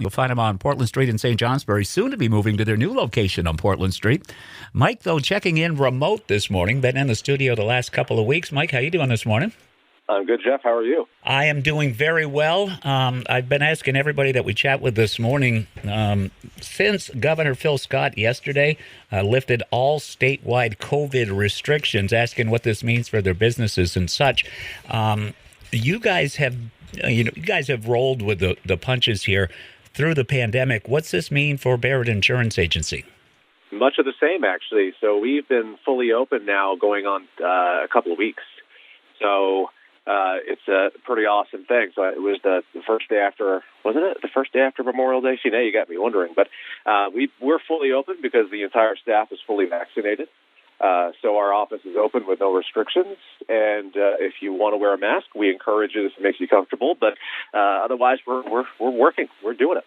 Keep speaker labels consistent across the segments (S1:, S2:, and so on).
S1: You'll find him on Portland Street in St. Johnsbury, soon to be moving to their new location on Portland Street. Mike, though, checking in remote this morning. Been in the studio the last couple of weeks. Mike, how you doing this morning?
S2: I'm good, Jeff. How are you?
S1: I am doing very well. I've been asking everybody that we chat with this morning, since Governor Phil Scott yesterday lifted all statewide COVID restrictions, asking what this means for their businesses and such. You guys have rolled with the punches here through the pandemic. What's this mean for Barrett Insurance Agency?
S2: Much of the same, actually. So we've been fully open now going on a couple of weeks. So it's a pretty awesome thing. So it was the first day after, wasn't it? The first day after Memorial Day? See, now you got me wondering. But we're fully open because the entire staff is fully vaccinated. So our office is open with no restrictions. And if you want to wear a mask, we encourage you if it makes you comfortable. But otherwise, we're working. We're doing it.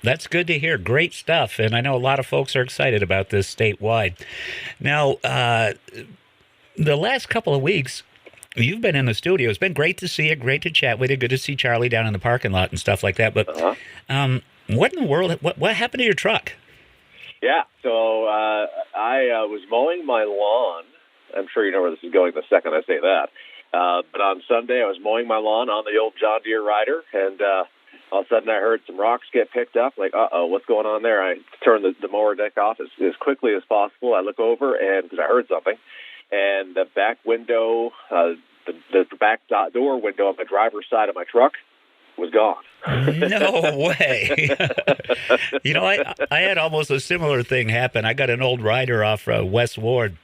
S1: That's good to hear. Great stuff. And I know a lot of folks are excited about this statewide. Now, the last couple of weeks, you've been in the studio. It's been great to see you, great to chat with you. Good to see Charlie down in the parking lot and stuff like that. But what in the world, what happened to your truck?
S2: Yeah, so I was mowing my lawn. I'm sure you know where this is going the second I say that. But on Sunday, I was mowing my lawn on the old John Deere rider, and all of a sudden I heard some rocks get picked up. Like, uh-oh, what's going on there? I turned the mower deck off as quickly as possible. I look over, and because I heard something, and the back window, the back door window on the driver's side of my truck was gone.
S1: No way. I had almost a similar thing happen. I got an old rider off West Ward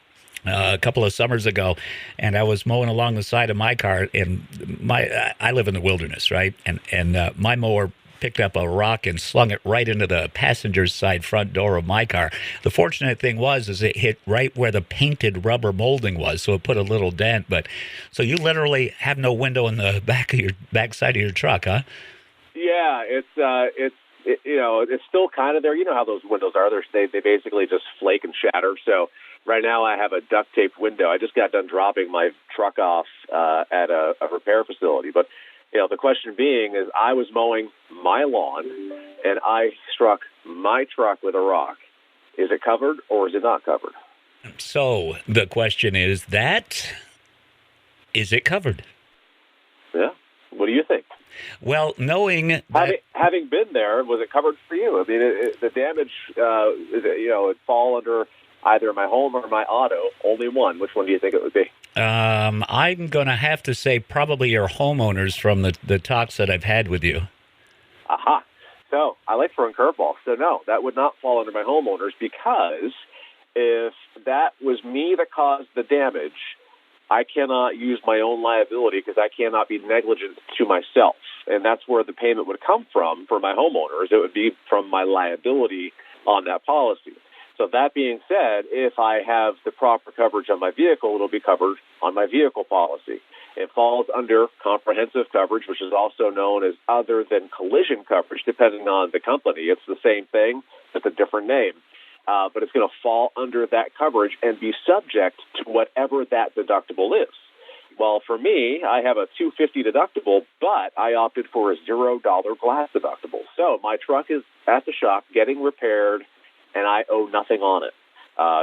S1: a couple of summers ago, and I was mowing along the side of my car, and I live in the wilderness, right? And my mower picked up a rock and slung it right into the passenger's side front door of my car. The fortunate thing is it hit right where the painted rubber molding was, so it put a little dent. But so you literally have no window in the back side of your truck, huh?
S2: Yeah, it's still kind of there. You know how those windows are. They basically just flake and shatter. So right now I have a duct taped window. I just got done dropping my truck off at a repair facility. But the question being is, I was mowing my lawn and I struck my truck with a rock. Is it covered or is it not covered?
S1: So the question is is it covered?
S2: Yeah. What do you think?
S1: Well, knowing that...
S2: Having been there, was it covered for you? I mean, the damage, it fall under either my home or my auto. Only one. Which one do you think it would be?
S1: I'm going to have to say probably your homeowners from the talks that I've had with you.
S2: Aha. So I like throwing curveballs. So no, that would not fall under my homeowners, because if that was me that caused the damage, I cannot use my own liability because I cannot be negligent to myself. And that's where the payment would come from for my homeowners. It would be from my liability on that policy. So that being said, if I have the proper coverage on my vehicle, it'll be covered on my vehicle policy. It falls under comprehensive coverage, which is also known as other than collision coverage, depending on the company. It's the same thing, it's a different name. But it's going to fall under that coverage and be subject to whatever that deductible is. Well, for me, I have a $250 deductible, but I opted for a $0 glass deductible. So my truck is at the shop getting repaired, and I owe nothing on it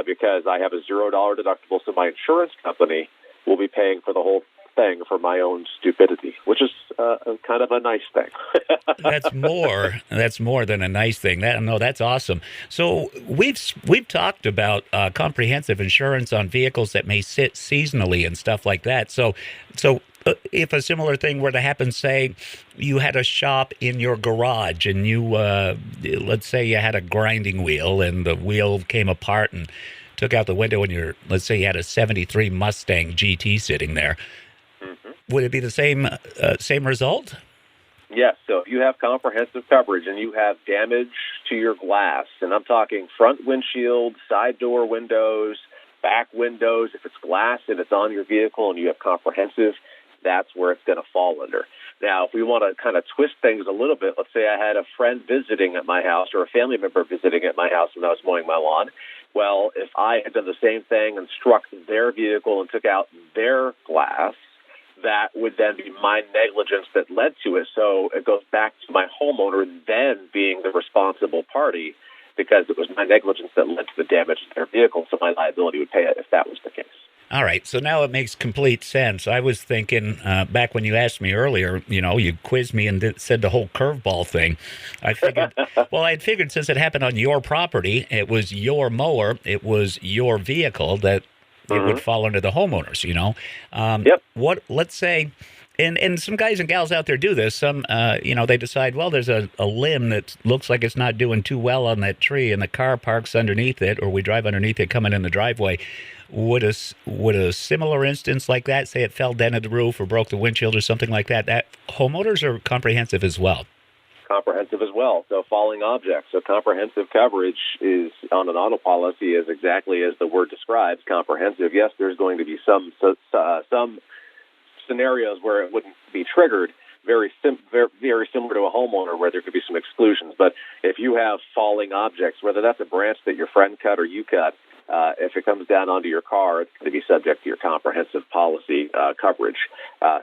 S2: because I have a $0 deductible. So my insurance company will be paying for the whole thing for my own stupidity, which is kind of a nice thing.
S1: That's more than a nice thing. That's awesome. So we've talked about comprehensive insurance on vehicles that may sit seasonally and stuff like that. So if a similar thing were to happen, say you had a shop in your garage and you, let's say you had a grinding wheel and the wheel came apart and took out the window, and let's say you had a 73 Mustang GT sitting there. Would it be the same result?
S2: Yes. So if you have comprehensive coverage and you have damage to your glass, and I'm talking front windshield, side door windows, back windows, if it's glass and it's on your vehicle and you have comprehensive, that's where it's going to fall under. Now, if we want to kind of twist things a little bit, let's say I had a friend visiting at my house or a family member visiting at my house when I was mowing my lawn. Well, if I had done the same thing and struck their vehicle and took out their glass, that would then be my negligence that led to it. So it goes back to my homeowner then being the responsible party because it was my negligence that led to the damage to their vehicle, so my liability would pay it if that was the case.
S1: All right, so now it makes complete sense. I was thinking back when you asked me earlier, you quizzed me and said the whole curveball thing. I figured, I'd figured since it happened on your property, it was your mower, it was your vehicle, that it would fall under the homeowners,
S2: Yep.
S1: Let's say, and some guys and gals out there do this. Some, they decide, well, there's a limb that looks like it's not doing too well on that tree, and the car parks underneath it, or we drive underneath it coming in the driveway. Would a similar instance like that, say it fell, dented the roof, or broke the windshield or something like that, that homeowners are comprehensive as well?
S2: Comprehensive as well. So falling objects. So comprehensive coverage is on an auto policy is exactly as the word describes, comprehensive. Yes, there's going to be some scenarios where it wouldn't be triggered, very similar to a homeowner where there could be some exclusions. But if you have falling objects, whether that's a branch that your friend cut or you cut, if it comes down onto your car, it's going to be subject to your comprehensive policy coverage,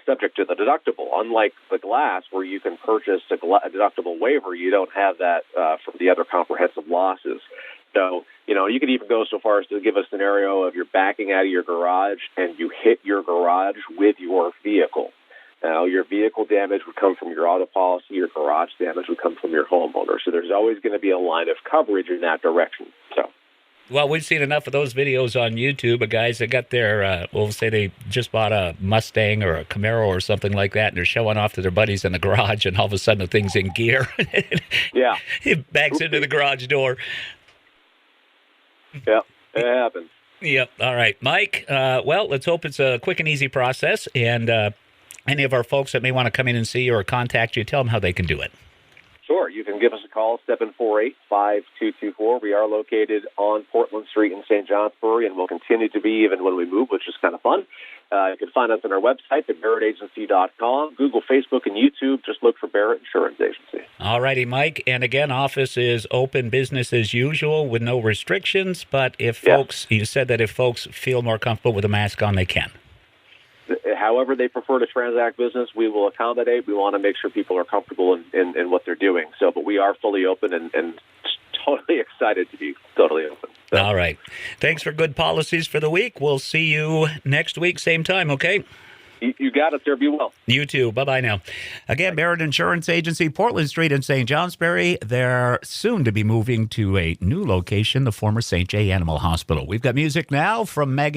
S2: subject to the deductible. Unlike the glass, where you can purchase a deductible waiver, you don't have that for the other comprehensive losses. So, you could even go so far as to give a scenario of you're backing out of your garage and you hit your garage with your vehicle. Now, your vehicle damage would come from your auto policy, your garage damage would come from your homeowner. So there's always going to be a line of coverage in that direction. So.
S1: Well, we've seen enough of those videos on YouTube of guys that got their, we'll say they just bought a Mustang or a Camaro or something like that, and they're showing off to their buddies in the garage, and all of a sudden the thing's in gear.
S2: Yeah.
S1: It backs into the garage door.
S2: Yeah, it happens.
S1: Yep. All right, Mike. Well, let's hope it's a quick and easy process, and any of our folks that may want to come in and see you or contact you, tell them how they can do it.
S2: Sure. You can give us a call, 748-5224. We are located on Portland Street in St. Johnsbury, and we'll continue to be even when we move, which is kind of fun. You can find us on our website, thebarrettagency.com, Google, Facebook, and YouTube. Just look for Barrett Insurance Agency.
S1: All righty, Mike. And again, office is open, business as usual with no restrictions. But if folks, you said that if folks feel more comfortable with a mask on, they can.
S2: However they prefer to transact business, we will accommodate. We want to make sure people are comfortable in what they're doing. So, but we are fully open and totally excited to be totally open. So.
S1: All right. Thanks for good policies for the week. We'll see you next week, same time, okay?
S2: You got it, sir. Be well.
S1: You too. Bye-bye now. Again, Barrett Insurance Agency, Portland Street in St. Johnsbury. They're soon to be moving to a new location, the former St. J. Animal Hospital. We've got music now from Megan.